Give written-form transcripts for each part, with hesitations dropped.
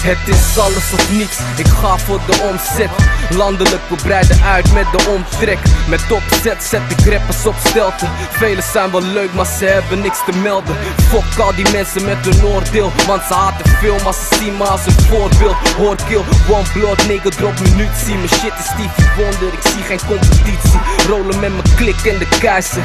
Het is alles of niets, ik ga voor de omzet. Landelijk, we breiden uit met de omtrek. Met opzet zet ik rappers op stelte. Velen zijn wel leuk, maar ze hebben niks te melden. Fuck al die mensen met hun oordeel, want ze haten veel, maar ze zien me als een voorbeeld. Hoor kill, one blood, nigga drop munitie. Mijn shit is Stevie Wonder, ik zie geen competitie. Rollen met mijn klik en de keizer.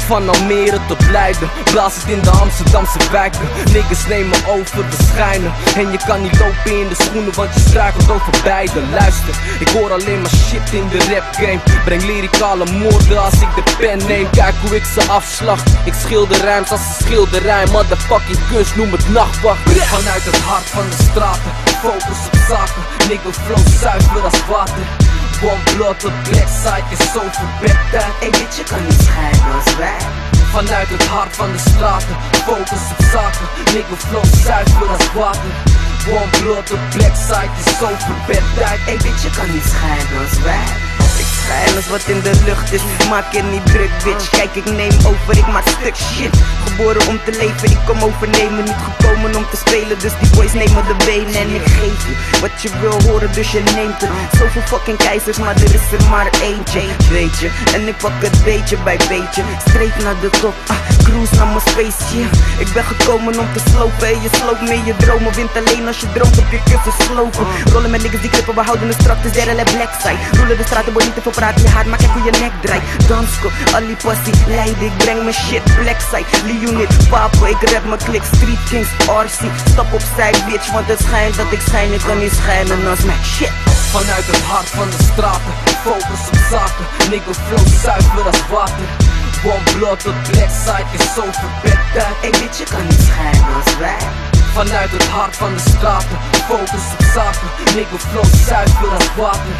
Van Almere tot Leiden, blaas het in de Amsterdamse wijken. Niggas nemen over de schijnen. En je kan niet lopen in de schoenen, want je struikelt over beide. Luister, ik hoor alleen maar shit in de rap game. Breng lyricale moorden als ik de pen neem. Kijk hoe ik ze afslag. Ik schilder rijms als een schilderij. Motherfucking kunst, noem het nachtwacht. Vanuit het hart van de straten, focus op zaken. Nigga flow zuiver als water. One blood op blackside is zo verbekt uit. Hey bitch, je kan niet schijnen als wij. Vanuit het hart van de straten, focus op zaken. Nigga flow zuiver als water. One blood op blackside is zo verbekt uit. Hey bitch, je kan niet schijnen als wij. Ik schijn als wat in de lucht is, maak je niet druk bitch. Kijk ik neem over, ik maak stuk shit. Geboren om te leven, ik kom overnemen. Niet gekomen om te spelen, dus die boys nemen de benen. En ik geef je wat je wil horen, dus je neemt het. Zoveel fucking keizers, maar er is er maar eentje, weet je. En ik pak het beetje bij beetje, streep naar de top, cruise naar mijn spaceship. Ik ben gekomen om te slopen en je sloopt mee je dromen. Wint alleen als je droomt op je kussen slopen. Rollen met niggas die klippen, we houden een strak, dus derde let black side. Rollen de straten, boy niet te veel praten, je hart, maar kijk hoe je nek draait. Dansko, Ali Passie, Leiden, ik breng mijn shit, black side. Leonid, Papo, ik rap mijn klik, Street Kings, RC. Stap opzij bitch, want het schijnt dat ik schijn, ik kan niet schijnen als mijn shit. Vanuit het hart van de straten, focus op zaken. Nigga flow zuiver als water. One blood op blackside is zo verbekt uit. Hey bitch, je kan niet schijnen als wij. Vanuit het hart van de straten, focus op zaken. Nigga flow zuiver als water.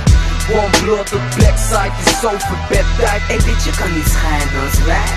One blood op blackside is zo verbekt uit. Hey bitch, je kan niet schijnen als wij.